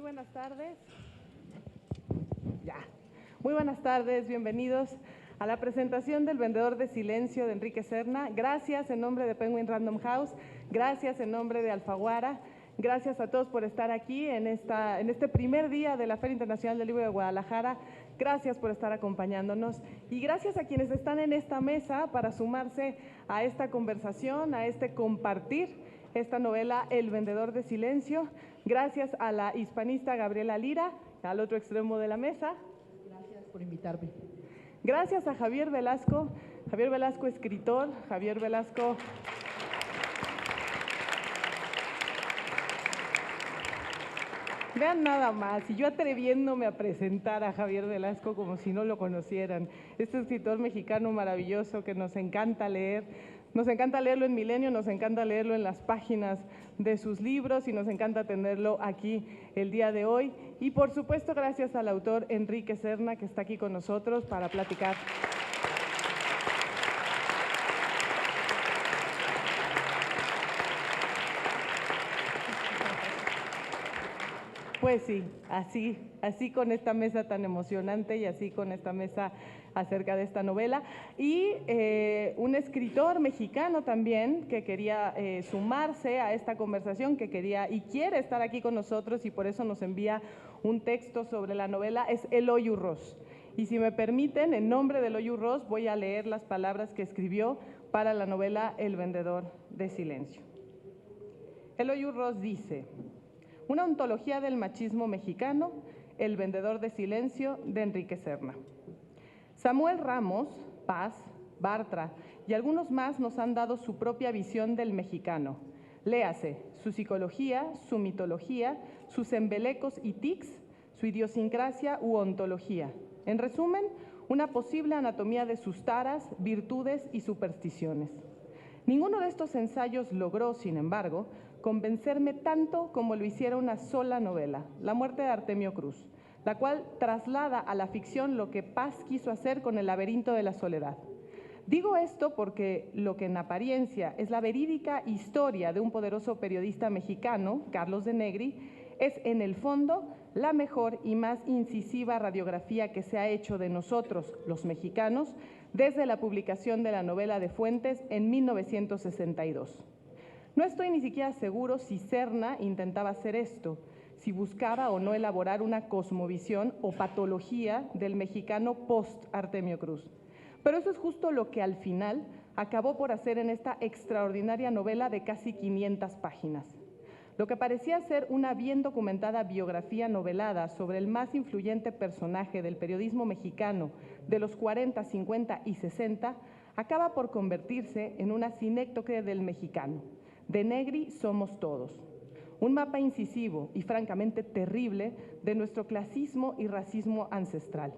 buenas tardes. Muy buenas tardes, bienvenidos a la presentación del Vendedor de Silencio de Enrique Serna. Gracias en nombre de Penguin Random House, gracias en nombre de Alfaguara, gracias a todos por estar aquí en este primer día de la Feria Internacional del Libro de Guadalajara. Gracias por estar acompañándonos y gracias a quienes están en esta mesa para sumarse a esta conversación, a este compartir esta novela El Vendedor de Silencio. Gracias a la hispanista Gabriela Lira, al otro extremo de la mesa. Gracias por invitarme. Gracias a Javier Velasco, escritor, Javier Velasco. Vean nada más, y yo atreviéndome a presentar a Javier Velasco como si no lo conocieran. Este escritor mexicano maravilloso que nos encanta leer. Nos encanta leerlo en Milenio, nos encanta leerlo en las páginas de sus libros y nos encanta tenerlo aquí el día de hoy. Y por supuesto, gracias al autor Enrique Serna, que está aquí con nosotros para platicar. Pues sí, así con esta mesa tan emocionante y así con esta mesa acerca de esta novela. Y un escritor mexicano también que quería sumarse a esta conversación, que quería y quiere estar aquí con nosotros y por eso nos envía un texto sobre la novela, es Eloy Urroz. Y si me permiten, en nombre de Eloy Urroz voy a leer las palabras que escribió para la novela El Vendedor de Silencio. Eloy Urroz dice: una ontología del machismo mexicano, El Vendedor de Silencio, de Enrique Serna. Samuel Ramos, Paz, Bartra y algunos más nos han dado su propia visión del mexicano. Léase, su psicología, su mitología, sus embelecos y tics, su idiosincrasia u ontología. En resumen, una posible anatomía de sus taras, virtudes y supersticiones. Ninguno de estos ensayos logró, sin embargo, convencerme tanto como lo hiciera una sola novela, La muerte de Artemio Cruz, la cual traslada a la ficción lo que Paz quiso hacer con El laberinto de la soledad. Digo esto porque lo que en apariencia es la verídica historia de un poderoso periodista mexicano, Carlos de Negri, es en el fondo la mejor y más incisiva radiografía que se ha hecho de nosotros, los mexicanos, desde la publicación de la novela de Fuentes en 1962. No estoy ni siquiera seguro si Serna intentaba hacer esto, si buscaba o no elaborar una cosmovisión o patología del mexicano post-Artemio Cruz. Pero eso es justo lo que al final acabó por hacer en esta extraordinaria novela de casi 500 páginas. Lo que parecía ser una bien documentada biografía novelada sobre el más influyente personaje del periodismo mexicano de los 40, 50 y 60, acaba por convertirse en una sinécdoque del mexicano. De Negri somos todos. Un mapa incisivo y francamente terrible de nuestro clasismo y racismo ancestral.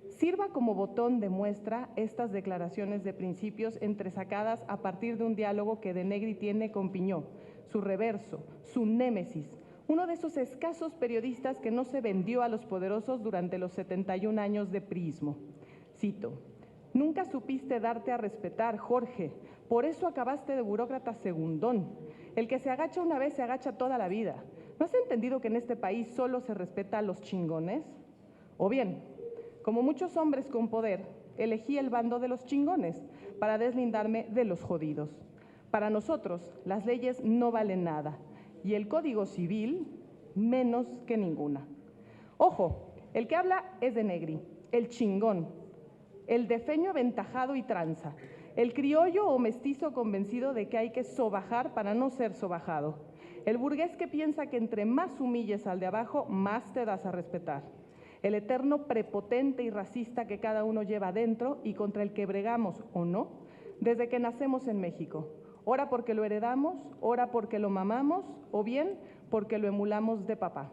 Sirva como botón de muestra estas declaraciones de principios entresacadas a partir de un diálogo que de Negri tiene con Piñó, su reverso, su némesis, uno de esos escasos periodistas que no se vendió a los poderosos durante los 71 años de priismo. Cito: nunca supiste darte a respetar, Jorge, por eso acabaste de burócrata segundón. El que se agacha una vez se agacha toda la vida. ¿No has entendido que en este país solo se respeta a los chingones? O bien, como muchos hombres con poder, elegí el bando de los chingones para deslindarme de los jodidos. Para nosotros, las leyes no valen nada y el Código Civil menos que ninguna. Ojo, el que habla es de Negri, el chingón, el defeño aventajado y tranza, el criollo o mestizo convencido de que hay que sobajar para no ser sobajado, el burgués que piensa que entre más humilles al de abajo, más te das a respetar, el eterno prepotente y racista que cada uno lleva dentro y contra el que bregamos, o no, desde que nacemos en México, ora porque lo heredamos, ora porque lo mamamos, o bien porque lo emulamos de papá.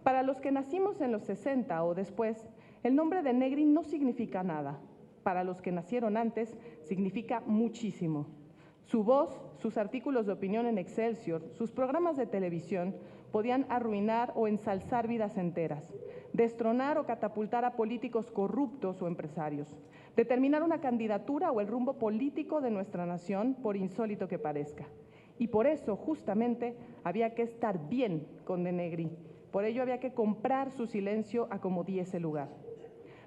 Para los que nacimos en los 60 o después, el nombre de Negri no significa nada. Para los que nacieron antes, significa muchísimo. Su voz, sus artículos de opinión en Excelsior, sus programas de televisión podían arruinar o ensalzar vidas enteras, destronar o catapultar a políticos corruptos o empresarios, determinar una candidatura o el rumbo político de nuestra nación, por insólito que parezca. Y por eso, justamente, había que estar bien con de Negri, Por ello había que comprar su silencio a como diese lugar.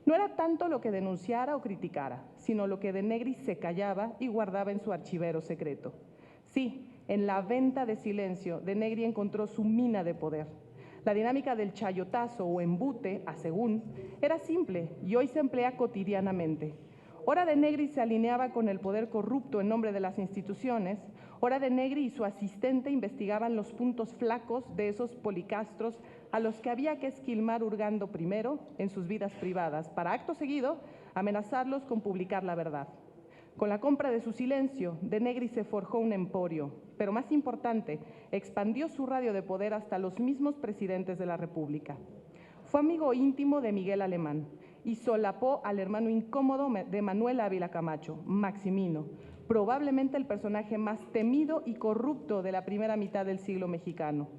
No era tanto lo que denunciara o criticara, sino lo que de Negri se callaba y guardaba en su archivero secreto. Sí, en la venta de silencio, de Negri encontró su mina de poder. La dinámica del chayotazo o embute, a según, era simple y hoy se emplea cotidianamente. Ora de Negri se alineaba con el poder corrupto en nombre de las instituciones, ora de Negri y su asistente investigaban los puntos flacos de esos policastros a los que había que esquilmar hurgando primero en sus vidas privadas, para acto seguido amenazarlos con publicar la verdad. Con la compra de su silencio, de Negri se forjó un emporio, pero más importante, expandió su radio de poder hasta los mismos presidentes de la República. Fue amigo íntimo de Miguel Alemán y solapó al hermano incómodo de Manuel Ávila Camacho, Maximino, probablemente el personaje más temido y corrupto de la primera mitad del siglo mexicano.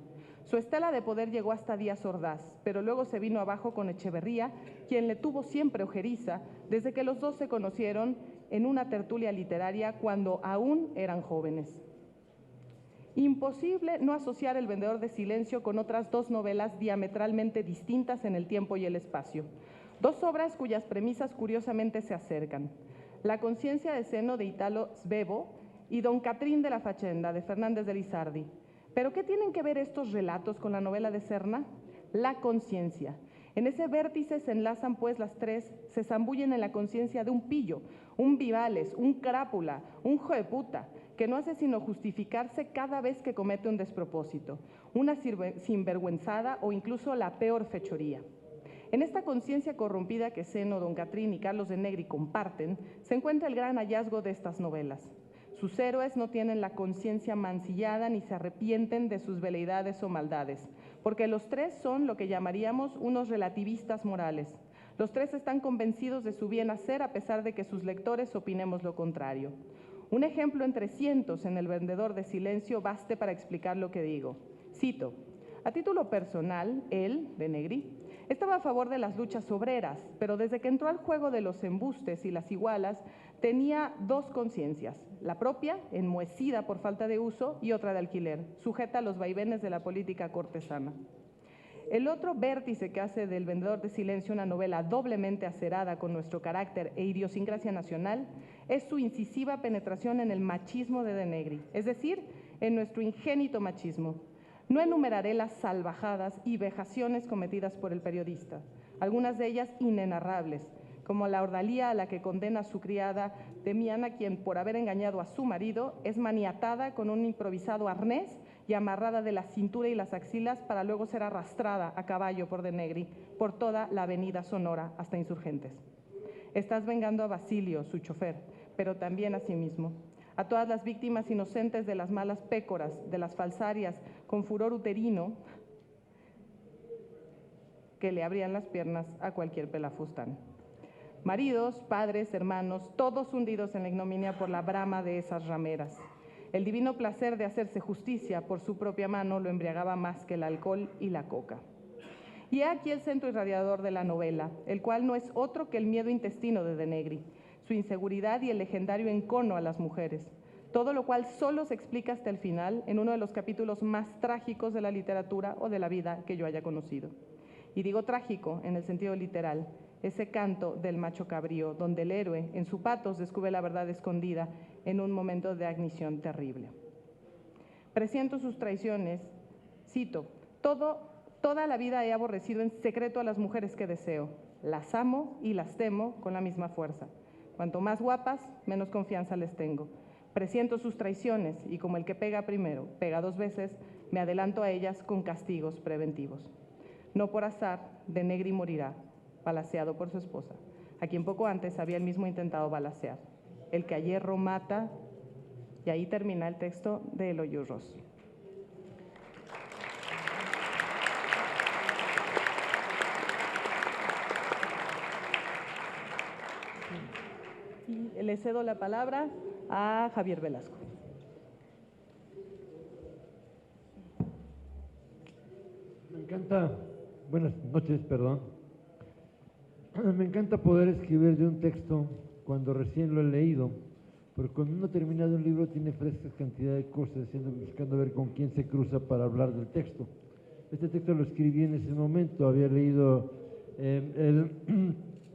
Su estela de poder llegó hasta Díaz Ordaz, pero luego se vino abajo con Echeverría, quien le tuvo siempre ojeriza desde que los dos se conocieron en una tertulia literaria cuando aún eran jóvenes. Imposible no asociar El vendedor de silencio con otras dos novelas diametralmente distintas en el tiempo y el espacio. Dos obras cuyas premisas curiosamente se acercan. La conciencia de seno de Italo Svevo y Don Catrín de la Facenda de Fernández de Lizardi. ¿Pero qué tienen que ver estos relatos con la novela de Serna? La conciencia. En ese vértice se enlazan pues las tres, se zambullen en la conciencia de un pillo, un Vivales, un crápula, un joeputa, que no hace sino justificarse cada vez que comete un despropósito, una sinvergüenzada o incluso la peor fechoría. En esta conciencia corrompida que Seno, Don Catrín y Carlos de Negri comparten, se encuentra el gran hallazgo de estas novelas. Sus héroes no tienen la conciencia mancillada ni se arrepienten de sus veleidades o maldades, porque los tres son lo que llamaríamos unos relativistas morales. Los tres están convencidos de su bien hacer a pesar de que sus lectores opinemos lo contrario. Un ejemplo entre cientos en El vendedor de silencio baste para explicar lo que digo. Cito: a título personal, él, de Negri, estaba a favor de las luchas obreras, pero desde que entró al juego de los embustes y las igualas, tenía dos conciencias, la propia, enmohecida por falta de uso, y otra de alquiler, sujeta a los vaivenes de la política cortesana. El otro vértice que hace del vendedor de silencio una novela doblemente acerada con nuestro carácter e idiosincrasia nacional es su incisiva penetración en el machismo de Negri, es decir, en nuestro ingénito machismo. No enumeraré las salvajadas y vejaciones cometidas por el periodista, algunas de ellas inenarrables, como la ordalía a la que condena a su criada Demiana, quien por haber engañado a su marido es maniatada con un improvisado arnés y amarrada de la cintura y las axilas para luego ser arrastrada a caballo por de Negri por toda la avenida Sonora hasta Insurgentes. Estás vengando a Basilio, su chofer, pero también a sí mismo, a todas las víctimas inocentes de las malas pécoras, de las falsarias con furor uterino que le abrían las piernas a cualquier pelafustán. Maridos, padres, hermanos, todos hundidos en la ignominia por la brama de esas rameras. El divino placer de hacerse justicia por su propia mano lo embriagaba más que el alcohol y la coca. Y aquí el centro irradiador de la novela, el cual no es otro que el miedo intestino de Negri, su inseguridad y el legendario encono a las mujeres, todo lo cual solo se explica hasta el final en uno de los capítulos más trágicos de la literatura o de la vida que yo haya conocido. Y digo trágico en el sentido literal, ese canto del macho cabrío, donde el héroe en su patos descubre la verdad escondida en un momento de agnición terrible. Presiento sus traiciones, cito: toda la vida he aborrecido en secreto a las mujeres que deseo, las amo y las temo con la misma fuerza. Cuanto más guapas, menos confianza les tengo. Presiento sus traiciones y como el que pega primero, pega dos veces, me adelanto a ellas con castigos preventivos. No por azar, de Negri morirá, balaceado por su esposa, a quien poco antes había él mismo intentado balacear. El que a hierro mata, y ahí termina el texto de Eloy Urroz. Y le cedo la palabra a Javier Velasco. Me encanta, buenas noches, perdón. Me encanta poder escribir de un texto cuando recién lo he leído, porque cuando uno termina de un libro tiene fresca cantidad de cosas, buscando ver con quién se cruza para hablar del texto. Este texto lo escribí en ese momento, había leído El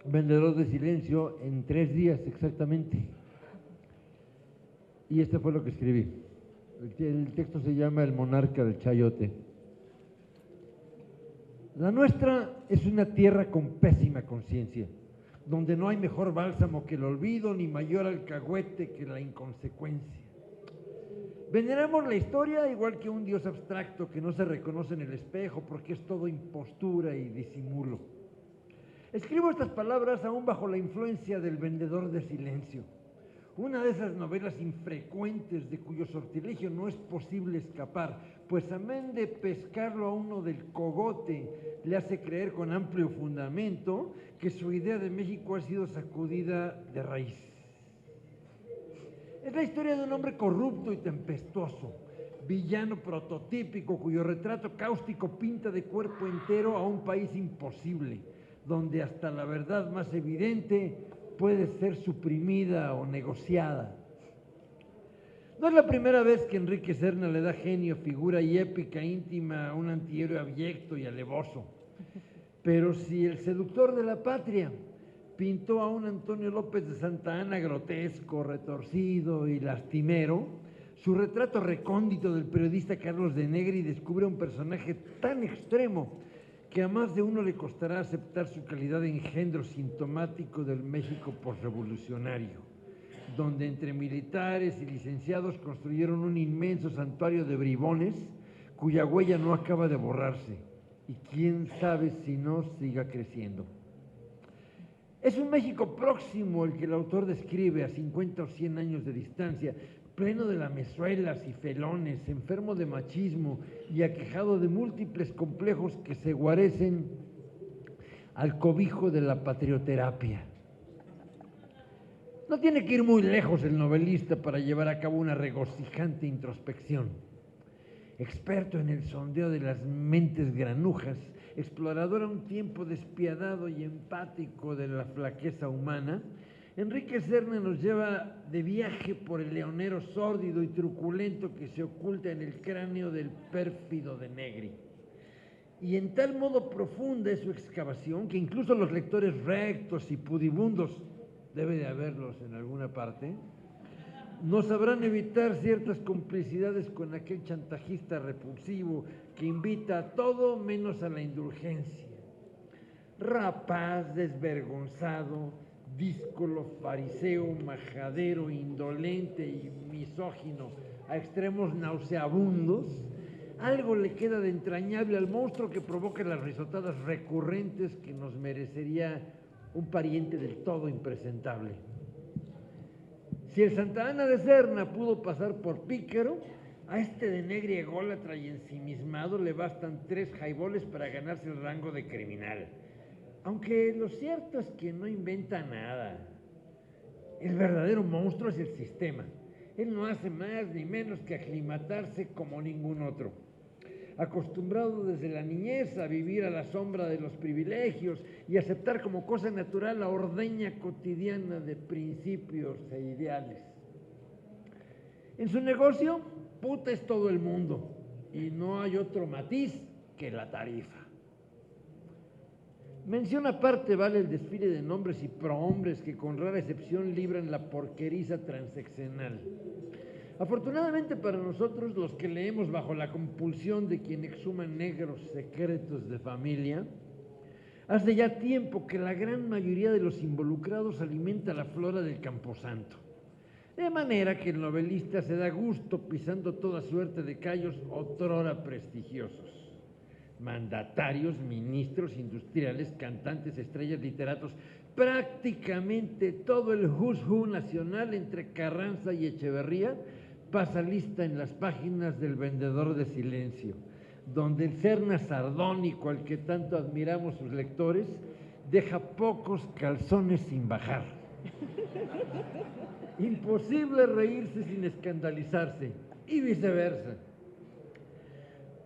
vendedor de silencio en 3 días exactamente. Y este fue lo que escribí. El texto se llama El monarca del chayote. La nuestra es una tierra con pésima conciencia, donde no hay mejor bálsamo que el olvido, ni mayor alcahuete que la inconsecuencia. Veneramos la historia igual que un dios abstracto que no se reconoce en el espejo porque es todo impostura y disimulo. Escribo estas palabras aún bajo la influencia del vendedor de silencio, una de esas novelas infrecuentes de cuyo sortilegio no es posible escapar, pues amén de pescarlo a uno del cogote, le hace creer con amplio fundamento que su idea de México ha sido sacudida de raíz. Es la historia de un hombre corrupto y tempestuoso, villano prototípico cuyo retrato cáustico pinta de cuerpo entero a un país imposible, donde hasta la verdad más evidente puede ser suprimida o negociada. No es la primera vez que Enrique Serna le da genio, figura y épica íntima a un antihéroe abyecto y alevoso. Pero si el seductor de la patria pintó a un Antonio López de Santa Anna grotesco, retorcido y lastimero, su retrato recóndito del periodista Carlos de Negri descubre un personaje tan extremo que a más de uno le costará aceptar su calidad de engendro sintomático del México posrevolucionario, donde entre militares y licenciados construyeron un inmenso santuario de bribones cuya huella no acaba de borrarse y quién sabe si no siga creciendo. Es un México próximo el que el autor describe a 50 o 100 años de distancia, pleno de lamezuelas y felones, enfermo de machismo y aquejado de múltiples complejos que se guarecen al cobijo de la patrioterapia. No tiene que ir muy lejos el novelista para llevar a cabo una regocijante introspección. Experto en el sondeo de las mentes granujas, explorador a un tiempo despiadado y empático de la flaqueza humana, Enrique Serna nos lleva de viaje por el leonero sórdido y truculento que se oculta en el cráneo del pérfido de Negri. Y en tal modo profunda es su excavación que incluso los lectores rectos y pudibundos, debe de haberlos en alguna parte, no sabrán evitar ciertas complicidades con aquel chantajista repulsivo que invita a todo menos a la indulgencia. Rapaz, desvergonzado, díscolo, fariseo, majadero, indolente y misógino a extremos nauseabundos, algo le queda de entrañable al monstruo que provoca las risotadas recurrentes que nos merecería un pariente del todo impresentable. Si el Santa Anna de Serna pudo pasar por pícaro, a este de Negri ególatra y ensimismado le bastan 3 jaiboles para ganarse el rango de criminal. Aunque lo cierto es que no inventa nada. El verdadero monstruo es el sistema. Él no hace más ni menos que aclimatarse como ningún otro. Acostumbrado desde la niñez a vivir a la sombra de los privilegios y aceptar como cosa natural la ordeña cotidiana de principios e ideales. En su negocio, puta es todo el mundo y no hay otro matiz que la tarifa. Mención aparte vale el desfile de nombres y prohombres que con rara excepción libran la porqueriza transeccional. Afortunadamente para nosotros, los que leemos bajo la compulsión de quien exhuma negros secretos de familia, hace ya tiempo que la gran mayoría de los involucrados alimenta la flora del camposanto. De manera que el novelista se da gusto pisando toda suerte de callos otrora prestigiosos. Mandatarios, ministros, industriales, cantantes, estrellas, literatos, prácticamente todo el who's who nacional entre Carranza y Echeverría pasa lista en las páginas del vendedor de silencio, donde el Serna sardónico al que tanto admiramos sus lectores deja pocos calzones sin bajar. Imposible reírse sin escandalizarse y viceversa.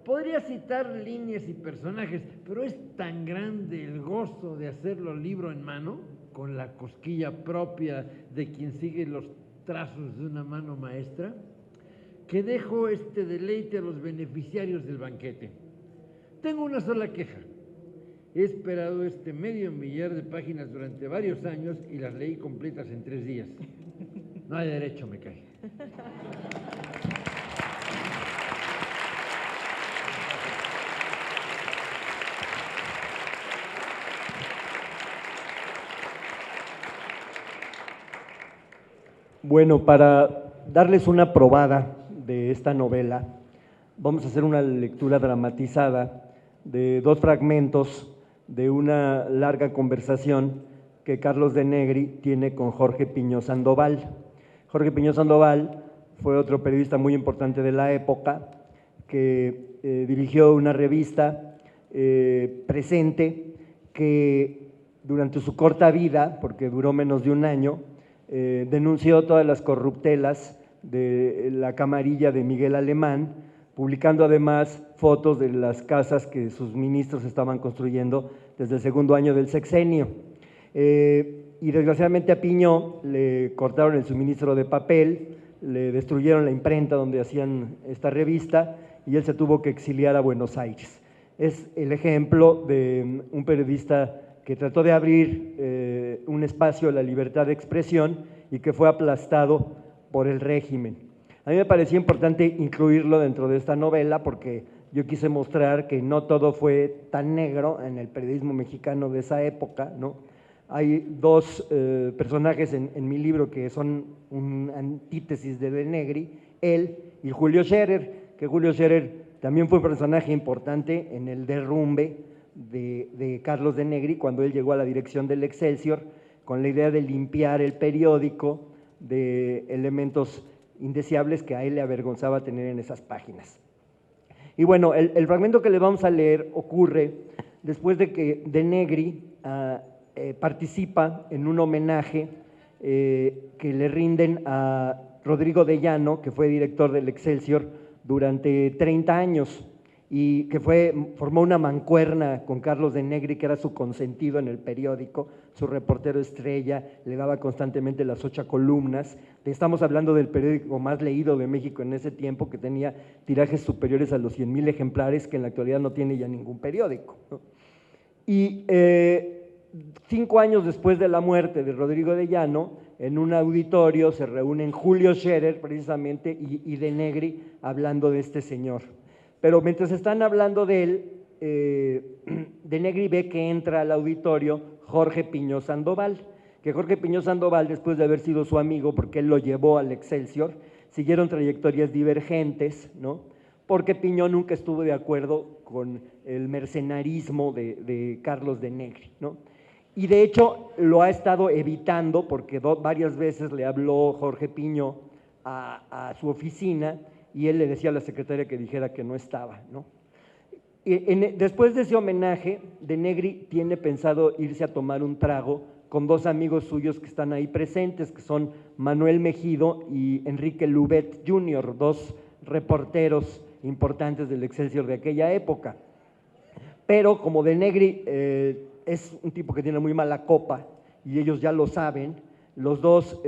Podría citar líneas y personajes, pero es tan grande el gozo de hacerlo libro en mano, con la cosquilla propia de quien sigue los trazos de una mano maestra, que dejo este deleite a los beneficiarios del banquete. Tengo una sola queja. He esperado este medio millar de páginas durante varios años y las leí completas en 3 días. No hay derecho, me cae. Bueno, para darles una probada de esta novela, vamos a hacer una lectura dramatizada de 2 fragmentos de una larga conversación que Carlos de Negri tiene con Jorge Piñó Sandoval. Jorge Piñó Sandoval fue otro periodista muy importante de la época que dirigió una revista Presente que durante su corta vida, porque duró menos de un año, denunció todas las corruptelas de la camarilla de Miguel Alemán, publicando además fotos de las casas que sus ministros estaban construyendo desde el segundo año del sexenio. Y desgraciadamente a Piñó le cortaron el suministro de papel, le destruyeron la imprenta donde hacían esta revista y él se tuvo que exiliar a Buenos Aires. Es el ejemplo de un periodista que trató de abrir un espacio a la libertad de expresión y que fue aplastado por el régimen. A mí me parecía importante incluirlo dentro de esta novela porque yo quise mostrar que no todo fue tan negro en el periodismo mexicano de esa época, ¿no? Hay 2 personajes en mi libro que son un antítesis de Negri, él y Julio Scherer, que Julio Scherer también fue un personaje importante en el derrumbe de Carlos de Negri cuando él llegó a la dirección del Excelsior con la idea de limpiar el periódico de elementos indeseables que a él le avergonzaba tener en esas páginas. Y bueno, el fragmento que le vamos a leer ocurre después de que de Negri participa en un homenaje que le rinden a Rodrigo de Llano, que fue director del Excelsior durante 30 años y que formó una mancuerna con Carlos de Negri, que era su consentido en el periódico, su reportero estrella, le daba constantemente las 8 columnas. Estamos hablando del periódico más leído de México en ese tiempo, que tenía tirajes superiores a los 100,000 ejemplares, que en la actualidad no tiene ya ningún periódico, ¿no? Y 5 años después de la muerte de Rodrigo de Llano, en un auditorio se reúnen Julio Scherer precisamente y de Negri hablando de este señor. Pero mientras están hablando de él, de Negri ve que entra al auditorio Jorge Piñó Sandoval, que Jorge Piñó Sandoval, después de haber sido su amigo, porque él lo llevó al Excelsior, siguieron trayectorias divergentes, ¿no? Porque Piñó nunca estuvo de acuerdo con el mercenarismo de Carlos de Negri, ¿no? Y de hecho lo ha estado evitando porque varias veces le habló Jorge Piñó a su oficina y él le decía a la secretaria que dijera que no estaba, ¿no? Después de ese homenaje, de Negri tiene pensado irse a tomar un trago con 2 amigos suyos que están ahí presentes, que son Manuel Mejido y Enrique Lubet Jr., 2 reporteros importantes del Excelsior de aquella época. Pero como de Negri es un tipo que tiene muy mala copa y ellos ya lo saben, los 2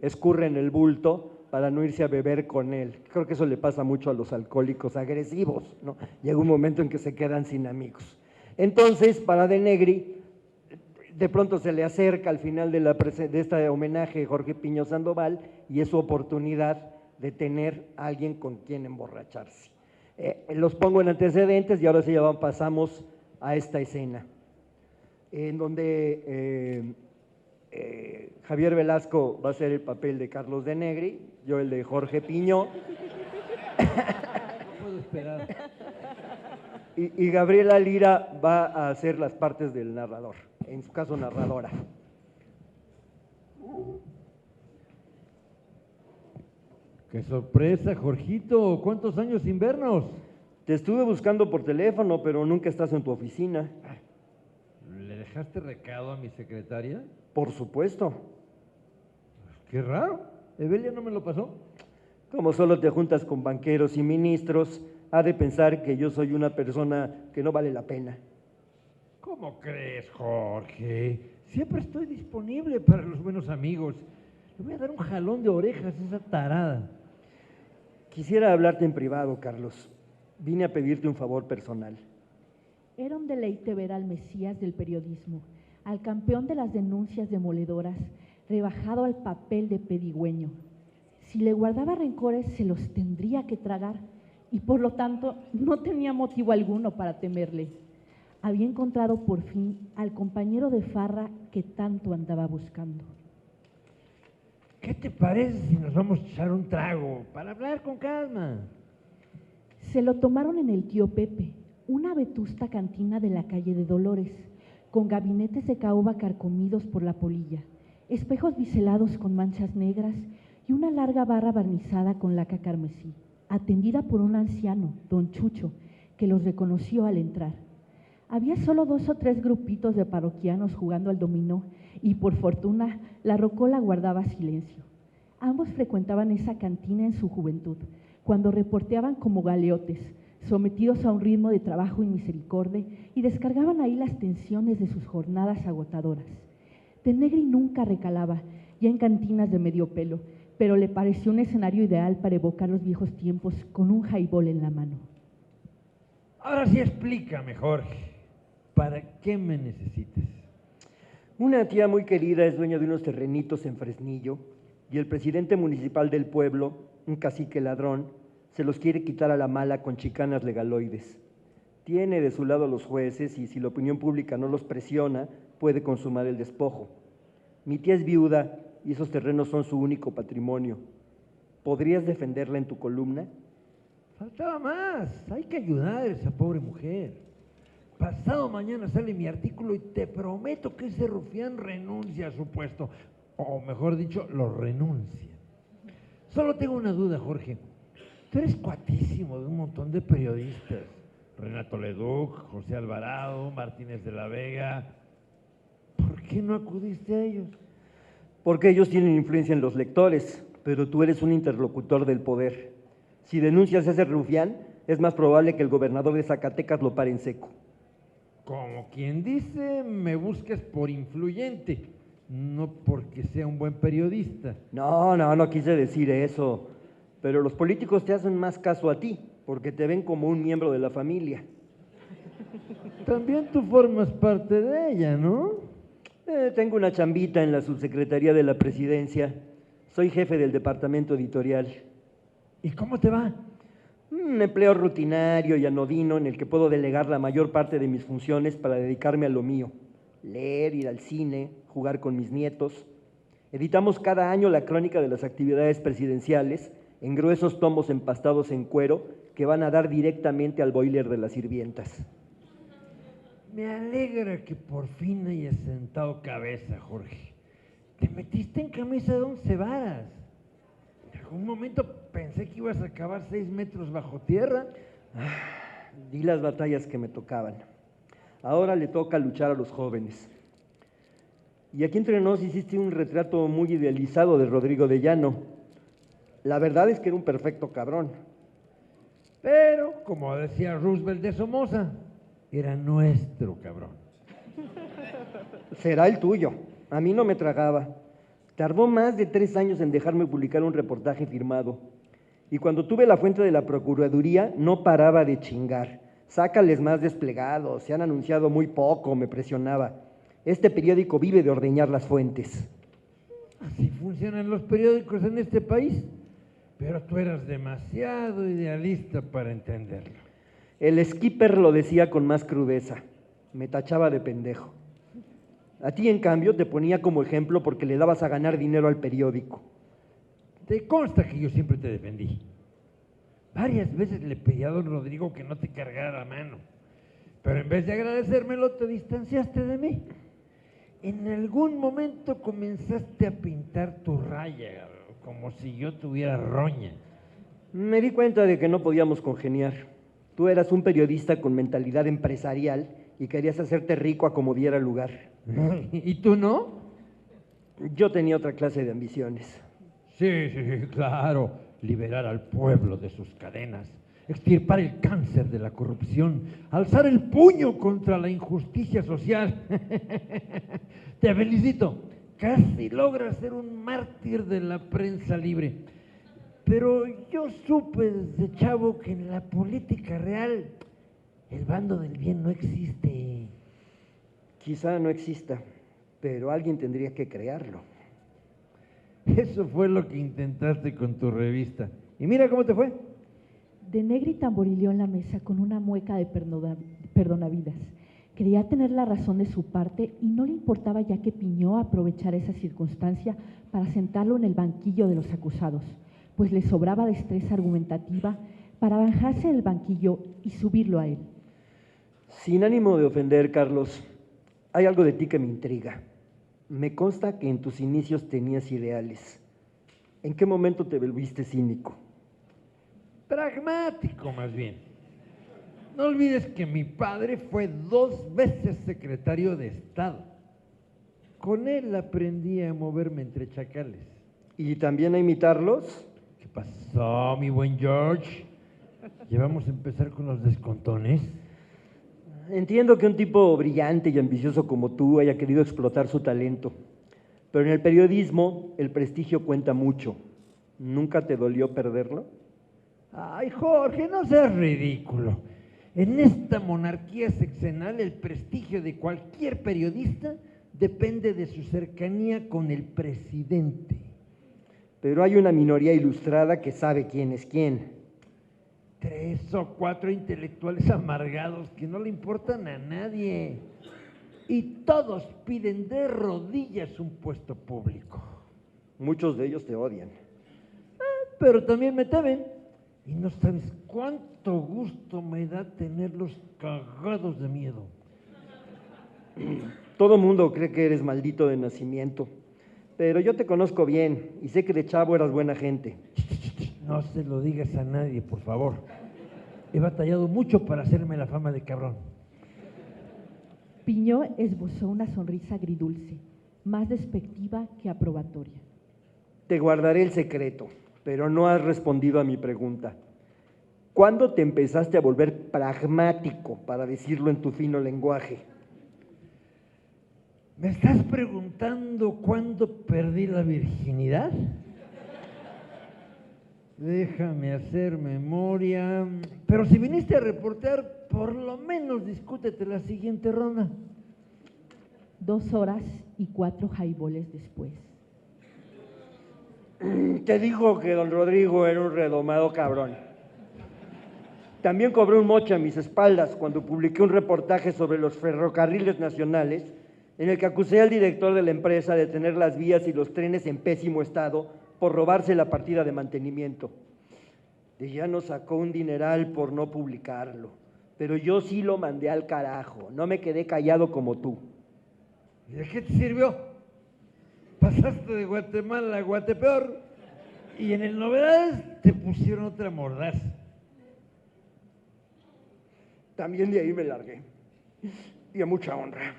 escurren el bulto para no irse a beber con él. Creo que eso le pasa mucho a los alcohólicos agresivos, ¿no? Llega un momento en que se quedan sin amigos. Entonces, para de Negri, de pronto se le acerca al final de este homenaje Jorge Piñó Sandoval y es su oportunidad de tener a alguien con quien emborracharse. Los pongo en antecedentes y ahora sí ya pasamos a esta escena, en donde Javier Velasco va a hacer el papel de Carlos de Negri, yo el de Jorge Piñó. No puedo esperar. Y Gabriela Lira va a hacer las partes del narrador, en su caso narradora. ¡Qué sorpresa, Jorgito! ¿Cuántos años sin vernos? Te estuve buscando por teléfono, pero nunca estás en tu oficina. ¿Le dejaste recado a mi secretaria? Por supuesto. Qué raro. ¿Evelia no me lo pasó? Como solo te juntas con banqueros y ministros, ha de pensar que yo soy una persona que no vale la pena. ¿Cómo crees, Jorge? Siempre estoy disponible para los buenos amigos. Le voy a dar un jalón de orejas a esa tarada. Quisiera hablarte en privado, Carlos. Vine a pedirte un favor personal. Era un deleite ver al Mesías del periodismo, al campeón de las denuncias demoledoras, rebajado al papel de pedigüeño. Si le guardaba rencores, se los tendría que tragar y por lo tanto no tenía motivo alguno para temerle. Había encontrado por fin al compañero de farra que tanto andaba buscando. ¿Qué te parece si nos vamos a echar un trago para hablar con calma? Se lo tomaron en el Tío Pepe, una vetusta cantina de la calle de Dolores, con gabinetes de caoba carcomidos por la polilla, espejos biselados con manchas negras y una larga barra barnizada con laca carmesí, atendida por un anciano, don Chucho, que los reconoció al entrar. Había solo 2 o 3 grupitos de parroquianos jugando al dominó y por fortuna la rocola guardaba silencio. Ambos frecuentaban esa cantina en su juventud, cuando reporteaban como galeotes, sometidos a un ritmo de trabajo inmisericordia y descargaban ahí las tensiones de sus jornadas agotadoras. De Negri nunca recalaba, ya en cantinas de medio pelo, pero le pareció un escenario ideal para evocar los viejos tiempos con un highball en la mano. Ahora sí explícame, Jorge, ¿para qué me necesitas? Una tía muy querida es dueña de unos terrenitos en Fresnillo y el presidente municipal del pueblo, un cacique ladrón, se los quiere quitar a la mala con chicanas legaloides. Tiene de su lado a los jueces y si la opinión pública no los presiona, puede consumar el despojo. Mi tía es viuda y esos terrenos son su único patrimonio. ¿Podrías defenderla en tu columna? Faltaba más, hay que ayudar a esa pobre mujer. Pasado mañana sale mi artículo y te prometo que ese rufián renuncia a su puesto, o mejor dicho, lo renuncia. Solo tengo una duda, Jorge. Tú eres cuatísimo de un montón de periodistas. Renato Leduc, José Alvarado, Martínez de la Vega. ¿Por qué no acudiste a ellos? Porque ellos tienen influencia en los lectores, pero tú eres un interlocutor del poder. Si denuncias a ese rufián, es más probable que el gobernador de Zacatecas lo pare en seco. Como quien dice, me buscas por influyente, no porque sea un buen periodista. No quise decir eso. Pero los políticos te hacen más caso a ti, porque te ven como un miembro de la familia. También tú formas parte de ella, ¿no? Tengo una chambita en la subsecretaría de la presidencia. Soy jefe del departamento editorial. ¿Y cómo te va? Un empleo rutinario y anodino en el que puedo delegar la mayor parte de mis funciones para dedicarme a lo mío. Leer, ir al cine, jugar con mis nietos. Editamos cada año la crónica de las actividades presidenciales en gruesos tomos empastados en cuero que van a dar directamente al boiler de las sirvientas. Me alegra que por fin hayas sentado cabeza, Jorge. Te metiste en camisa de 11 varas. En algún momento pensé que ibas a acabar 6 metros bajo tierra. Di las batallas que me tocaban. Ahora le toca luchar a los jóvenes. Y aquí entre nos hiciste un retrato muy idealizado de Rodrigo de Llano. La verdad es que era un perfecto cabrón. Pero, como decía Roosevelt de Somoza, era nuestro cabrón. Será el tuyo. A mí no me tragaba. Tardó más de 3 años en dejarme publicar un reportaje firmado. Y cuando tuve la fuente de la Procuraduría, no paraba de chingar. Sácales más desplegados, se han anunciado muy poco, me presionaba. Este periódico vive de ordeñar las fuentes. Así funcionan los periódicos en este país. Pero tú eras demasiado idealista para entenderlo. El skipper lo decía con más crudeza. Me tachaba de pendejo. A ti, en cambio, te ponía como ejemplo porque le dabas a ganar dinero al periódico. Te consta que yo siempre te defendí. Varias veces le pedí a don Rodrigo que no te cargara la mano. Pero en vez de agradecérmelo, te distanciaste de mí. En algún momento comenzaste a pintar tu raya, como si yo tuviera roña. Me di cuenta de que no podíamos congeniar. Tú eras un periodista con mentalidad empresarial y querías hacerte rico a como diera lugar. ¿Y tú no? Yo tenía otra clase de ambiciones. Sí, claro. Liberar al pueblo de sus cadenas, extirpar el cáncer de la corrupción, alzar el puño contra la injusticia social. Te felicito. Casi logras ser un mártir de la prensa libre. Pero yo supe desde chavo que en la política real El bando del bien no existe. Quizá no exista, pero alguien tendría que crearlo. Eso fue lo que intentaste con tu revista. Y mira cómo te fue. De Negri tamborileó en la mesa con una mueca de perdonavidas. Quería tener la razón de su parte y no le importaba ya que Piñó aprovechara esa circunstancia para sentarlo en el banquillo de los acusados, pues le sobraba destreza argumentativa para bajarse del banquillo y subirlo a él. Sin ánimo de ofender, Carlos, hay algo de ti que me intriga. Me consta que en tus inicios tenías ideales. ¿En qué momento te volviste cínico? Pragmático, más bien. No olvides que mi padre fue 2 veces secretario de Estado. Con él aprendí a moverme entre chacales. ¿Y también a imitarlos? ¿Qué pasó, mi buen George? ¿Ya vamos a empezar con los descontones? Entiendo que un tipo brillante y ambicioso como tú haya querido explotar su talento, pero en el periodismo el prestigio cuenta mucho. ¿Nunca te dolió perderlo? Ay, Jorge, no seas ridículo. En esta monarquía sexenal, el prestigio de cualquier periodista depende de su cercanía con el presidente. Pero hay una minoría ilustrada que sabe quién es quién. 3 o 4 intelectuales amargados que no le importan a nadie. Y todos piden de rodillas un puesto público. Muchos de ellos te odian. Pero también me temen. Y no sabes cuánto gusto me da tenerlos cagados de miedo. Todo mundo cree que eres maldito de nacimiento, pero yo te conozco bien y sé que de chavo eras buena gente. No se lo digas a nadie, por favor. He batallado mucho para hacerme la fama de cabrón. Piñó esbozó una sonrisa agridulce, más despectiva que aprobatoria. Te guardaré el secreto, pero no has respondido a mi pregunta. ¿Cuándo te empezaste a volver pragmático, para decirlo en tu fino lenguaje? ¿Me estás preguntando cuándo perdí la virginidad? Déjame hacer memoria. Pero si viniste a reportear, por lo menos discútete la siguiente ronda. 2 horas y 4 jaiboles después. Te digo que don Rodrigo era un redomado cabrón. También cobré un moche a mis espaldas cuando publiqué un reportaje sobre los ferrocarriles nacionales en el que acusé al director de la empresa de tener las vías y los trenes en pésimo estado por robarse la partida de mantenimiento. De Llano sacó un dineral por no publicarlo, pero yo sí lo mandé al carajo, no me quedé callado como tú. ¿Y de qué te sirvió? Pasaste de Guatemala a Guatepeor y en el Novedades te pusieron otra mordaza. También de ahí me largué, y a mucha honra.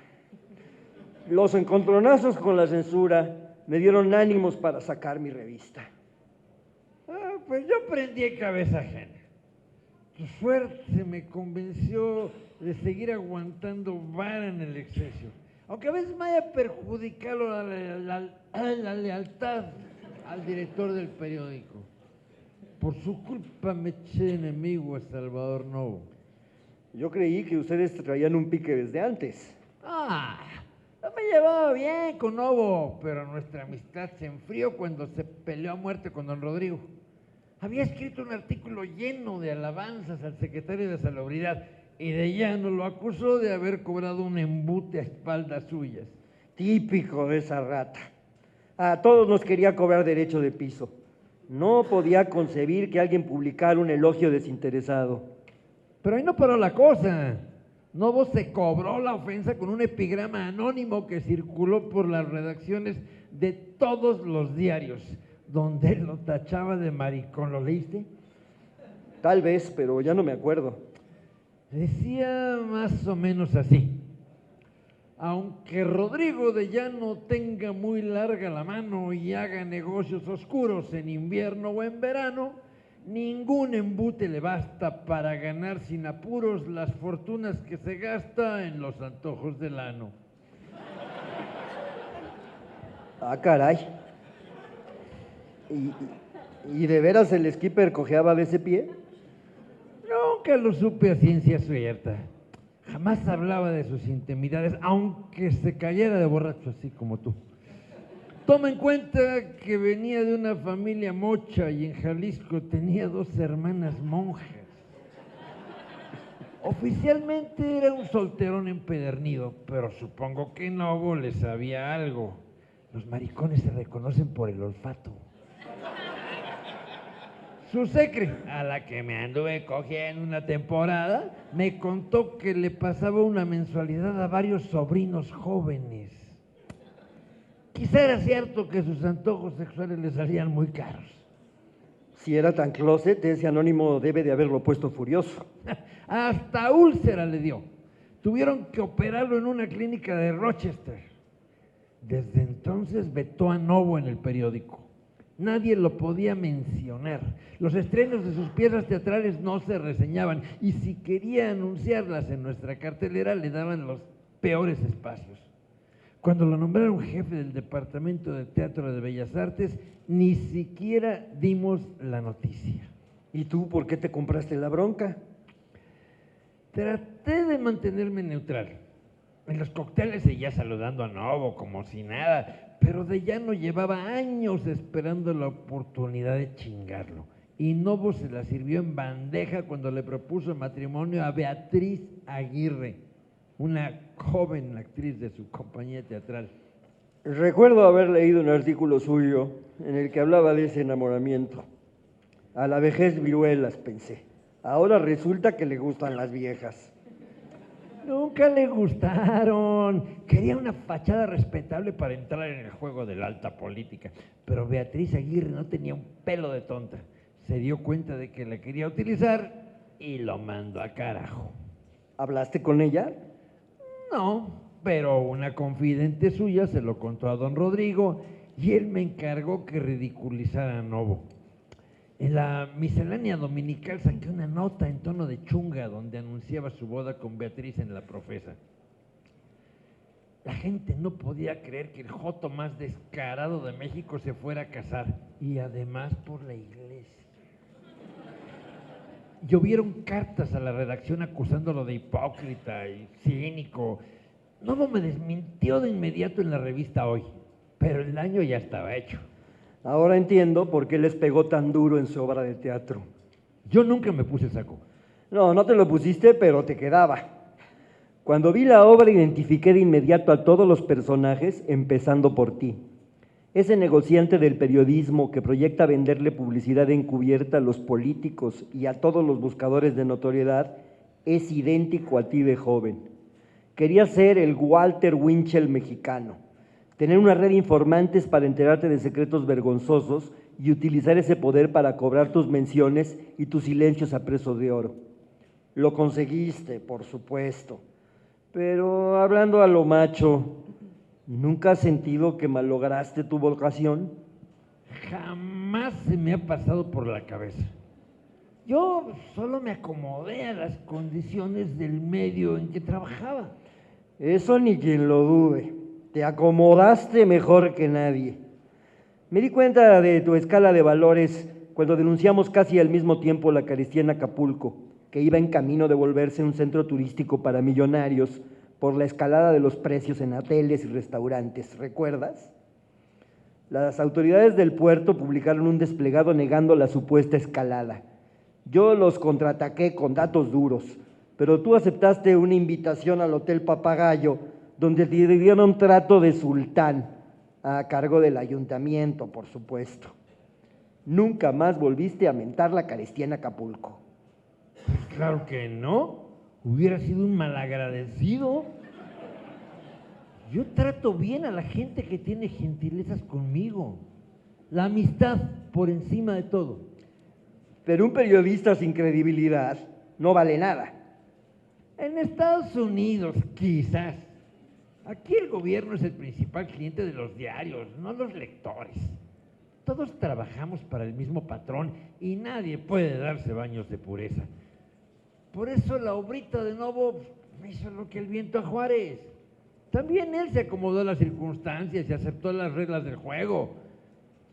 Los encontronazos con la censura me dieron ánimos para sacar mi revista. Pues yo prendí cabeza ajena. Tu suerte me convenció de seguir aguantando vara en el exceso, aunque a veces me haya perjudicado la lealtad al director del periódico. Por su culpa me eché enemigo a Salvador Novo. Yo creí que ustedes traían un pique desde antes. No me llevaba bien con Novo, pero nuestra amistad se enfrió cuando se peleó a muerte con don Rodrigo. Había escrito un artículo lleno de alabanzas al secretario de Salubridad y de Llano lo acusó de haber cobrado un embute a espaldas suyas. Típico de esa rata. A todos nos quería cobrar derecho de piso. No podía concebir que alguien publicara un elogio desinteresado. Pero ahí no paró la cosa. Novo se cobró la ofensa con un epigrama anónimo que circuló por las redacciones de todos los diarios, donde lo tachaba de maricón. ¿Lo leíste? Tal vez, pero ya no me acuerdo. Decía más o menos así: aunque Rodrigo de Llano tenga muy larga la mano y haga negocios oscuros en invierno o en verano, ningún embute le basta para ganar sin apuros las fortunas que se gasta en los antojos del ano. Ah, caray. ¿Y de veras el skipper cojeaba de ese pie? Nunca Nunca lo supe a ciencia cierta. Jamás hablaba de sus intimidades, aunque se cayera de borracho, así como tú. Toma en cuenta que venía de una familia mocha y en Jalisco tenía 2 hermanas monjas. Oficialmente era un solterón empedernido, pero supongo que Novo le sabía algo. Los maricones se reconocen por el olfato. Su secre, a la que me anduve cogiendo una temporada, me contó que le pasaba una mensualidad a varios sobrinos jóvenes. Quizá era cierto que sus antojos sexuales le salían muy caros. Si era tan closet, ese anónimo debe de haberlo puesto furioso. Hasta úlcera le dio. Tuvieron que operarlo en una clínica de Rochester. Desde entonces vetó a Novo en el periódico. Nadie lo podía mencionar. Los estrenos de sus piezas teatrales no se reseñaban y si quería anunciarlas en nuestra cartelera le daban los peores espacios. Cuando lo nombraron jefe del Departamento de Teatro de Bellas Artes, ni siquiera dimos la noticia. ¿Y tú por qué te compraste la bronca? Traté de mantenerme neutral. En los cócteles seguía saludando a Novo como si nada, pero de llano llevaba años esperando la oportunidad de chingarlo. Y Novo se la sirvió en bandeja cuando le propuso matrimonio a Beatriz Aguirre, una joven actriz de su compañía teatral. Recuerdo haber leído un artículo suyo en el que hablaba de ese enamoramiento. A la vejez viruelas, pensé. Ahora resulta que le gustan las viejas. Nunca le gustaron. Quería una fachada respetable para entrar en el juego de la alta política. Pero Beatriz Aguirre no tenía un pelo de tonta. Se dio cuenta de que la quería utilizar y lo mandó a carajo. ¿Hablaste con ella? No, pero una confidente suya se lo contó a don Rodrigo y él me encargó que ridiculizara a Novo. En la miscelánea dominical saqué una nota en tono de chunga donde anunciaba su boda con Beatriz en la Profesa. La gente no podía creer que el joto más descarado de México se fuera a casar, y además por la iglesia. Llovieron cartas a la redacción acusándolo de hipócrita y cínico. Novo me desmintió de inmediato en la revista Hoy, pero el daño ya estaba hecho. Ahora entiendo por qué les pegó tan duro en su obra de teatro. Yo nunca me puse el saco. No, no te lo pusiste, pero te quedaba. Cuando vi la obra identifiqué de inmediato a todos los personajes, empezando por ti. Ese negociante del periodismo que proyecta venderle publicidad encubierta a los políticos y a todos los buscadores de notoriedad es idéntico a ti de joven. Quería ser el Walter Winchell mexicano, tener una red de informantes para enterarte de secretos vergonzosos y utilizar ese poder para cobrar tus menciones y tus silencios a precio de oro. Lo conseguiste, por supuesto, pero hablando a lo macho, ¿nunca has sentido que malograste tu vocación? Jamás se me ha pasado por la cabeza. Yo solo me acomodé a las condiciones del medio en que trabajaba. Eso ni quien lo dude. Te acomodaste mejor que nadie. Me di cuenta de tu escala de valores cuando denunciamos casi al mismo tiempo la carestía en Acapulco, que iba en camino de volverse un centro turístico para millonarios por la escalada de los precios en hoteles y restaurantes. ¿Recuerdas? Las autoridades del puerto publicaron un desplegado negando la supuesta escalada. Yo los contraataqué con datos duros, pero tú aceptaste una invitación al Hotel Papagayo, donde te dieron trato de sultán, a cargo del ayuntamiento, por supuesto. Nunca más volviste a mentar la carestía en Acapulco. Pues claro que no, hubiera sido un malagradecido. Yo trato bien a la gente que tiene gentilezas conmigo. La amistad por encima de todo. Pero un periodista sin credibilidad no vale nada. En Estados Unidos, quizás. Aquí el gobierno es el principal cliente de los diarios, no los lectores. Todos trabajamos para el mismo patrón y nadie puede darse baños de pureza. Por eso la obrita de Novo me hizo lo que el viento a Juárez. También él se acomodó a las circunstancias y aceptó las reglas del juego.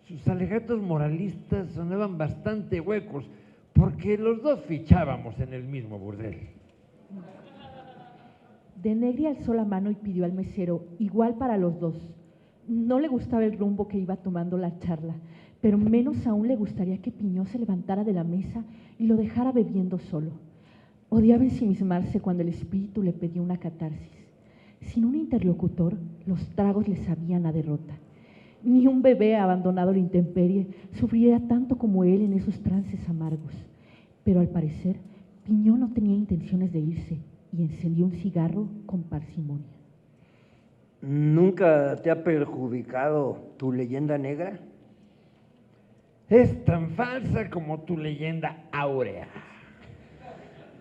Sus alegatos moralistas sonaban bastante huecos, porque los dos fichábamos en el mismo burdel. De Negri alzó la mano y pidió al mesero, igual para los dos. No le gustaba el rumbo que iba tomando la charla, pero menos aún le gustaría que Piñó se levantara de la mesa y lo dejara bebiendo solo. Odiaba ensimismarse cuando el espíritu le pedía una catarsis. Sin un interlocutor, los tragos le sabían a derrota. Ni un bebé abandonado a la intemperie sufriría tanto como él en esos trances amargos. Pero al parecer, Piñó no tenía intenciones de irse y encendió un cigarro con parsimonia. ¿Nunca te ha perjudicado tu leyenda negra? Es tan falsa como tu leyenda áurea.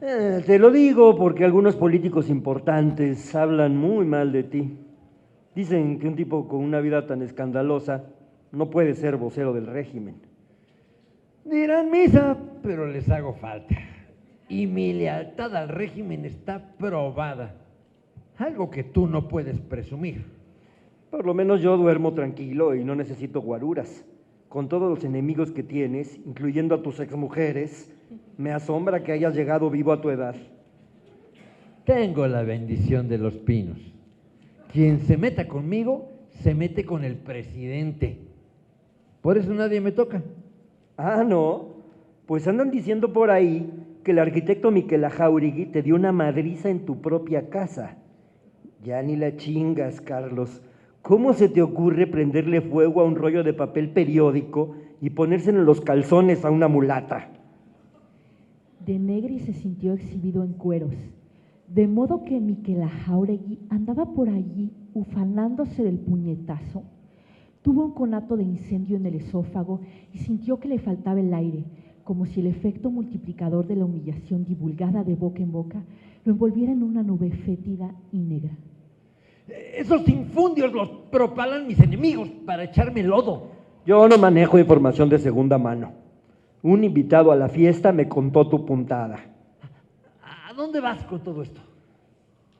Te lo digo porque algunos políticos importantes hablan muy mal de ti. Dicen que un tipo con una vida tan escandalosa no puede ser vocero del régimen. Dirán misa, pero les hago falta. Y mi lealtad al régimen está probada. Algo que tú no puedes presumir. Por lo menos yo duermo tranquilo y no necesito guaruras. Con todos los enemigos que tienes, incluyendo a tus exmujeres, me asombra que hayas llegado vivo a tu edad. Tengo la bendición de los pinos. Quien se meta conmigo, se mete con el presidente. Por eso nadie me toca. Ah, ¿no? Pues andan diciendo por ahí que el arquitecto Miquela Jáuregui te dio una madriza en tu propia casa. Ya ni la chingas, Carlos. ¿Cómo se te ocurre prenderle fuego a un rollo de papel periódico y ponérselo en los calzones a una mulata? De Negri se sintió exhibido en cueros, de modo que Miquela Jáuregui andaba por allí ufanándose del puñetazo. Tuvo un conato de incendio en el esófago y sintió que le faltaba el aire, como si el efecto multiplicador de la humillación divulgada de boca en boca lo envolviera en una nube fétida y negra. Esos infundios los propalan mis enemigos para echarme lodo. Yo no manejo información de segunda mano. Un invitado a la fiesta me contó tu puntada. ¿A dónde vas con todo esto?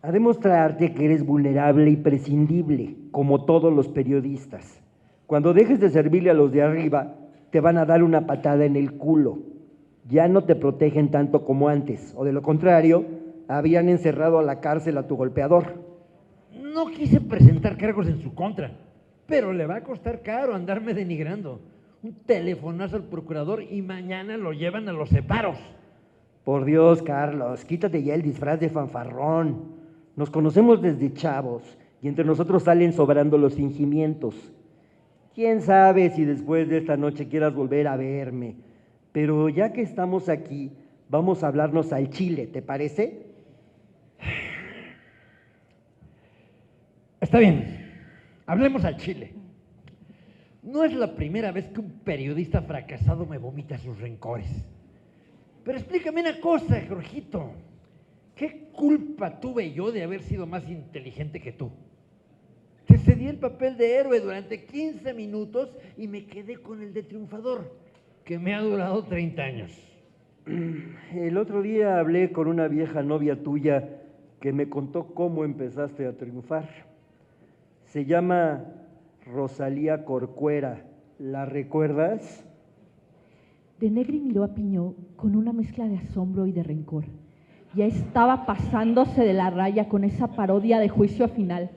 A demostrarte que eres vulnerable y prescindible, como todos los periodistas. Cuando dejes de servirle a los de arriba, te van a dar una patada en el culo. Ya no te protegen tanto como antes, o de lo contrario, habían encerrado a la cárcel a tu golpeador. No quise presentar cargos en su contra, pero le va a costar caro andarme denigrando. Un telefonazo al procurador y mañana lo llevan a los separos. Por Dios, Carlos, quítate ya el disfraz de fanfarrón. Nos conocemos desde chavos y entre nosotros salen sobrando los fingimientos. ¿Quién sabe si después de esta noche quieras volver a verme? Pero ya que estamos aquí, vamos a hablarnos al chile, ¿te parece? Está bien, hablemos al chile. No es la primera vez que un periodista fracasado me vomita sus rencores. Pero explícame una cosa, Jorgito. ¿Qué culpa tuve yo de haber sido más inteligente que tú? Te cedí el papel de héroe durante 15 minutos y me quedé con el de triunfador, que me ha durado 30 años. El otro día hablé con una vieja novia tuya que me contó cómo empezaste a triunfar. Se llama Rosalía Corcuera. ¿La recuerdas? De Negri miró a Piñó con una mezcla de asombro y de rencor. Ya estaba pasándose de la raya con esa parodia de juicio final.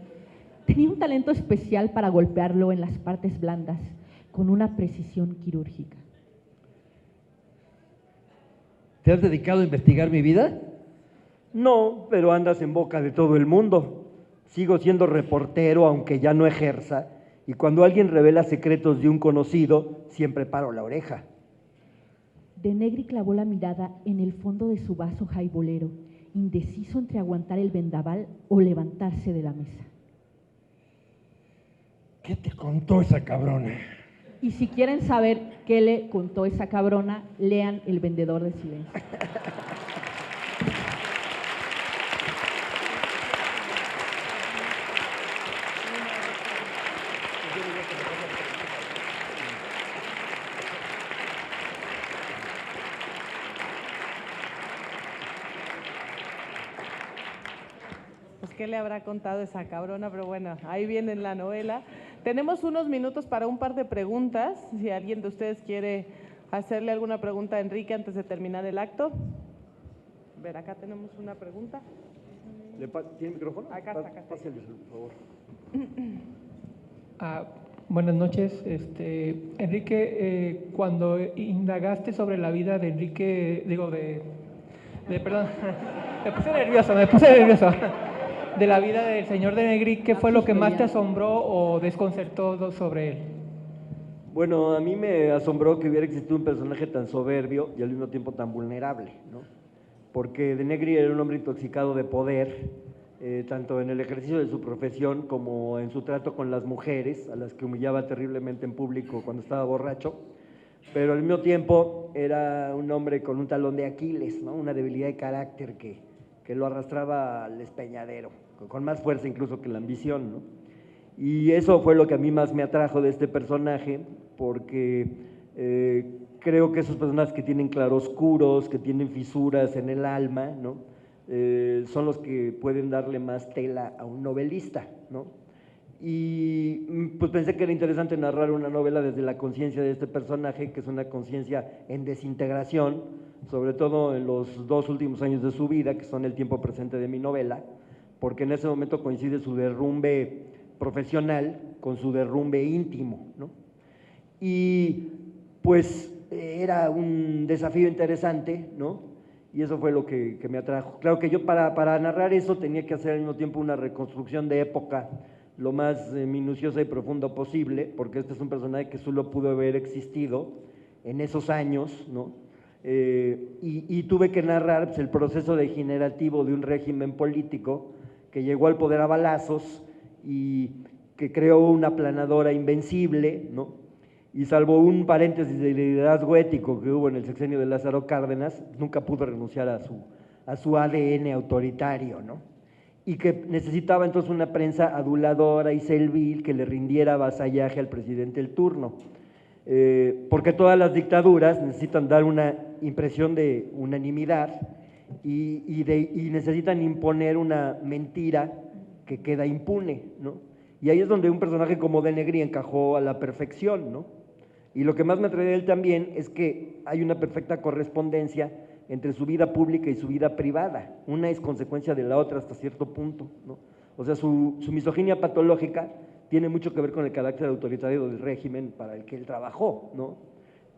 Tenía un talento especial para golpearlo en las partes blandas, con una precisión quirúrgica. ¿Te has dedicado a investigar mi vida? No, pero andas en boca de todo el mundo. Sigo siendo reportero, aunque ya no ejerza, y cuando alguien revela secretos de un conocido, siempre paro la oreja. De Negri clavó la mirada en el fondo de su vaso jaibolero, indeciso entre aguantar el vendaval o levantarse de la mesa. ¿Qué te contó esa cabrona? Y si quieren saber qué le contó esa cabrona, lean El vendedor de silencio. Pues qué le habrá contado esa cabrona, pero bueno, ahí viene en la novela. Tenemos unos minutos para un par de preguntas, si alguien de ustedes quiere hacerle alguna pregunta a Enrique antes de terminar el acto. A ver, acá tenemos una pregunta. ¿Tiene micrófono? Acá está, acá está. Pásale, por favor. Buenas noches. Enrique, cuando indagaste sobre la vida de Enrique, perdón, me puse nervioso. De la vida del señor de Negri, ¿qué fue lo que más te asombró o desconcertó sobre él? Bueno, a mí me asombró que hubiera existido un personaje tan soberbio y al mismo tiempo tan vulnerable, ¿no? Porque de Negri era un hombre intoxicado de poder, tanto en el ejercicio de su profesión como en su trato con las mujeres, a las que humillaba terriblemente en público cuando estaba borracho, pero al mismo tiempo era un hombre con un talón de Aquiles, ¿no? Una debilidad de carácter que lo arrastraba al despeñadero, con más fuerza incluso que la ambición, ¿no? Y eso fue lo que a mí más me atrajo de este personaje, porque creo que esos personajes que tienen claroscuros, que tienen fisuras en el alma, ¿no? Son los que pueden darle más tela a un novelista, ¿no? Y pues pensé que era interesante narrar una novela desde la conciencia de este personaje, que es una conciencia en desintegración, sobre todo en los 2 últimos años de su vida, que son el tiempo presente de mi novela, porque en ese momento coincide su derrumbe profesional con su derrumbe íntimo, ¿no? Y pues era un desafío interesante, ¿no? Y eso fue lo que me atrajo. Claro que yo para narrar eso tenía que hacer al mismo tiempo una reconstrucción de época lo más minuciosa y profunda posible, porque este es un personaje que solo pudo haber existido en esos años, ¿no? Y tuve que narrar pues, el proceso degenerativo de un régimen político que llegó al poder a balazos y que creó una aplanadora invencible, ¿no? Y salvo un paréntesis de liderazgo ético que hubo en el sexenio de Lázaro Cárdenas, nunca pudo renunciar a su ADN autoritario, ¿no? Y que necesitaba entonces una prensa aduladora y servil que le rindiera vasallaje al presidente del turno. Porque todas las dictaduras necesitan dar una impresión de unanimidad y necesitan imponer una mentira que queda impune, ¿no? Y ahí es donde un personaje como de Negri encajó a la perfección, ¿no? Y lo que más me atrae de él también es que hay una perfecta correspondencia entre su vida pública y su vida privada. Una es consecuencia de la otra hasta cierto punto, ¿no? O sea, su misoginia patológica tiene mucho que ver con el carácter autoritario del régimen para el que él trabajó, ¿no?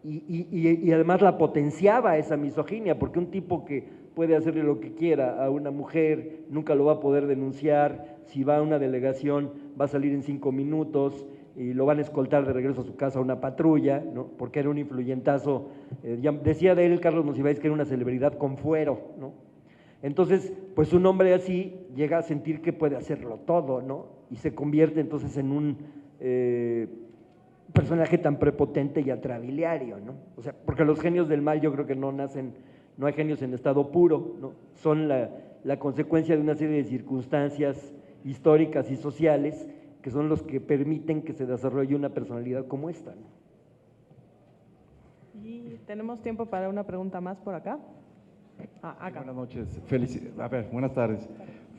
Y además la potenciaba esa misoginia, porque un tipo que puede hacerle lo que quiera a una mujer, nunca lo va a poder denunciar, si va a una delegación va a salir en 5 minutos y lo van a escoltar de regreso a su casa una patrulla, ¿no? Porque era un influyentazo, decía de él Carlos Monsiváis que era una celebridad con fuero, ¿no? Entonces, pues un hombre así llega a sentir que puede hacerlo todo, ¿no? Y se convierte entonces en un personaje tan prepotente y atrabiliario, ¿no? O sea, porque los genios del mal yo creo que no nacen, no hay genios en estado puro, ¿no? Son la consecuencia de una serie de circunstancias históricas y sociales que son los que permiten que se desarrolle una personalidad como esta, ¿no? Y tenemos tiempo para una pregunta más por acá. Acá. Buenas noches. Buenas tardes.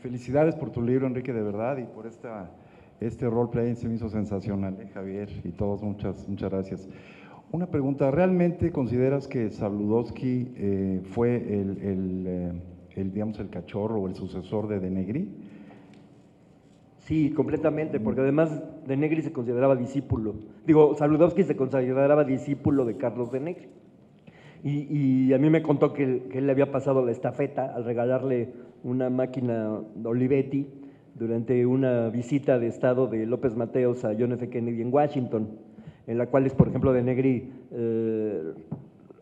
Felicidades por tu libro, Enrique, de verdad, y por este roleplay se me hizo sensacional, Javier, y todos, muchas gracias. Una pregunta, ¿realmente consideras que Zabludovsky fue el cachorro o el sucesor de Negri? Sí, completamente, porque además de Negri se consideraba discípulo, Zabludovsky se consideraba discípulo de Carlos de Negri. Y a mí me contó que él le había pasado la estafeta al regalarle una máquina Olivetti durante una visita de estado de López Mateos a John F. Kennedy en Washington, en la cual, por ejemplo, de Negri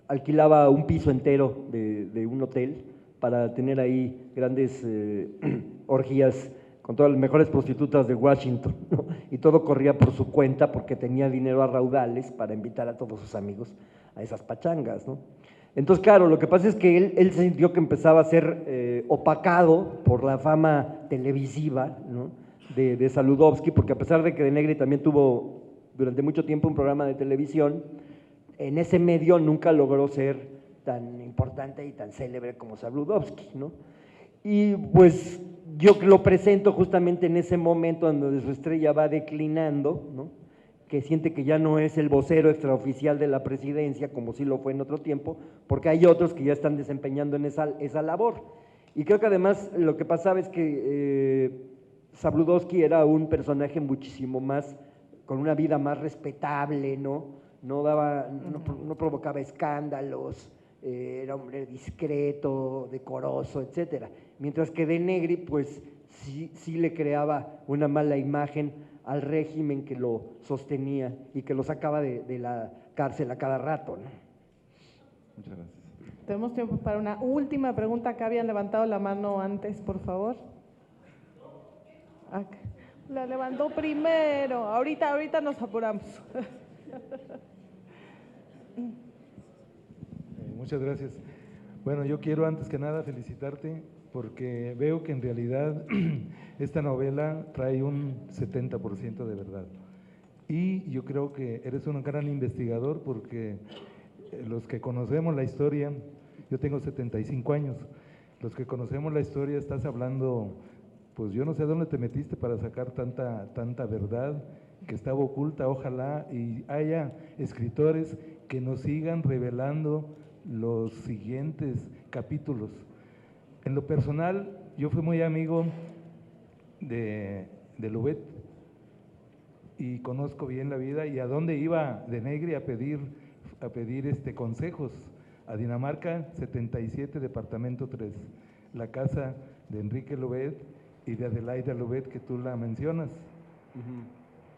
alquilaba un piso entero de un hotel para tener ahí grandes orgías con todas las mejores prostitutas de Washington, ¿no? Y todo corría por su cuenta porque tenía dinero a raudales para invitar a todos sus amigos a esas pachangas, ¿no? Entonces, claro, lo que pasa es que él sintió que empezaba a ser opacado por la fama televisiva, ¿no? de Zabludovsky, porque a pesar de que de Negri también tuvo durante mucho tiempo un programa de televisión, en ese medio nunca logró ser tan importante y tan célebre como Zabludovsky, ¿no? Y pues yo lo presento justamente en ese momento donde su estrella va declinando, ¿no? que siente que ya no es el vocero extraoficial de la presidencia, como sí lo fue en otro tiempo, porque hay otros que ya están desempeñando en esa labor. Y creo que además lo que pasaba es que Zabludovsky era un personaje muchísimo más, con una vida más respetable, ¿no? No provocaba escándalos, era hombre discreto, decoroso, etcétera. Mientras que De Negri, pues sí le creaba una mala imagen al régimen que lo sostenía y que lo sacaba de la cárcel a cada rato, ¿no? Muchas gracias. Tenemos tiempo para una última pregunta. Acá habían levantado la mano antes, por favor. Acá. La levantó primero. Ahorita nos apuramos. Muchas gracias. Bueno, yo quiero antes que nada felicitarte porque veo que en realidad esta novela trae un 70% de verdad. Y yo creo que eres un gran investigador porque los que conocemos la historia, yo tengo 75 años, los que conocemos la historia estás hablando, pues yo no sé dónde te metiste para sacar tanta verdad que estaba oculta. Ojalá y haya escritores que nos sigan revelando los siguientes capítulos. En lo personal, yo fui muy amigo de Louvet y conozco bien la vida y a dónde iba De Negri a pedir consejos. A Dinamarca, 77, departamento 3, la casa de Enrique Louvet y de Adelaida Louvet, que tú la mencionas.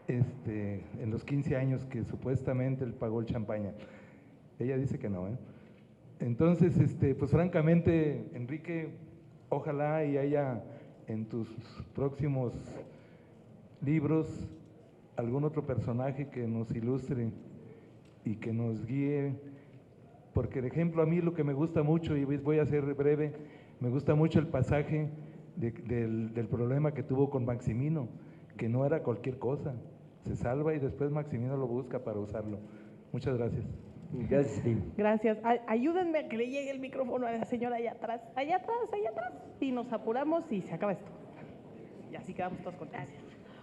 En los 15 años que supuestamente él pagó el champaña. Ella dice que no, ¿eh? Entonces, pues francamente, Enrique, ojalá y haya en tus próximos libros algún otro personaje que nos ilustre y que nos guíe, porque, por ejemplo, a mí lo que me gusta mucho, y voy a ser breve, me gusta mucho el pasaje del problema que tuvo con Maximino, que no era cualquier cosa, se salva y después Maximino lo busca para usarlo. Muchas gracias. Gracias, Steve. Gracias. Ayúdenme a que le llegue el micrófono a la señora allá atrás, y nos apuramos y se acaba esto. Y así quedamos todos contentos.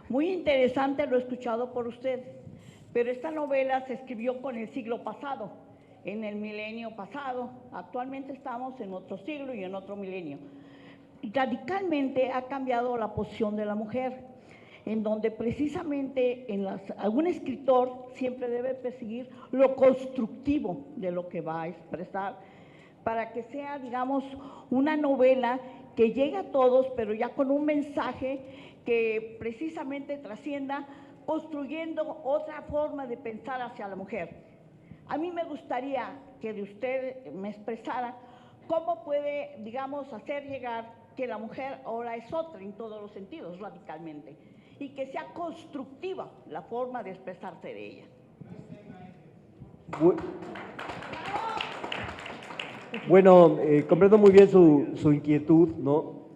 Muy interesante lo escuchado por usted, pero esta novela se escribió con el siglo pasado, en el milenio pasado. Actualmente estamos en otro siglo y en otro milenio. Radicalmente ha cambiado la posición de la mujer, en donde precisamente algún escritor siempre debe perseguir lo constructivo de lo que va a expresar, para que sea, digamos, una novela que llegue a todos, pero ya con un mensaje que precisamente trascienda, construyendo otra forma de pensar hacia la mujer. A mí me gustaría que de usted me expresara cómo puede, digamos, hacer llegar que la mujer ahora es otra en todos los sentidos, radicalmente, y que sea constructiva la forma de expresarse de ella. Bueno, comprendo muy bien su inquietud, ¿no?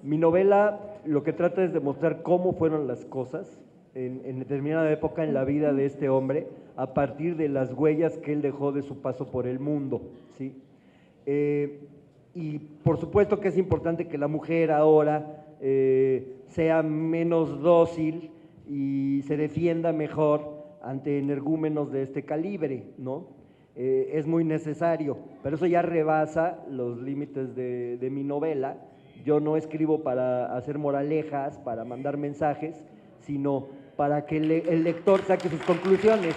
Mi novela lo que trata es de mostrar cómo fueron las cosas en determinada época en la vida de este hombre, a partir de las huellas que él dejó de su paso por el mundo, ¿sí? Y por supuesto que es importante que la mujer ahora sea menos dócil y se defienda mejor ante energúmenos de este calibre, ¿no? Es muy necesario, pero eso ya rebasa los límites de mi novela. Yo no escribo para hacer moralejas, para mandar mensajes, sino para que el lector saque sus conclusiones.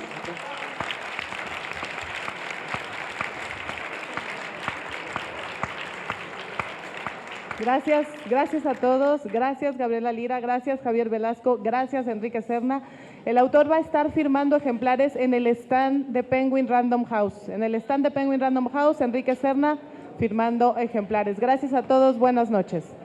Gracias a todos, gracias Gabriela Lira, gracias Javier Velasco, gracias Enrique Serna. El autor va a estar firmando ejemplares en el stand de Penguin Random House. En el stand de Penguin Random House, Enrique Serna firmando ejemplares. Gracias a todos, buenas noches.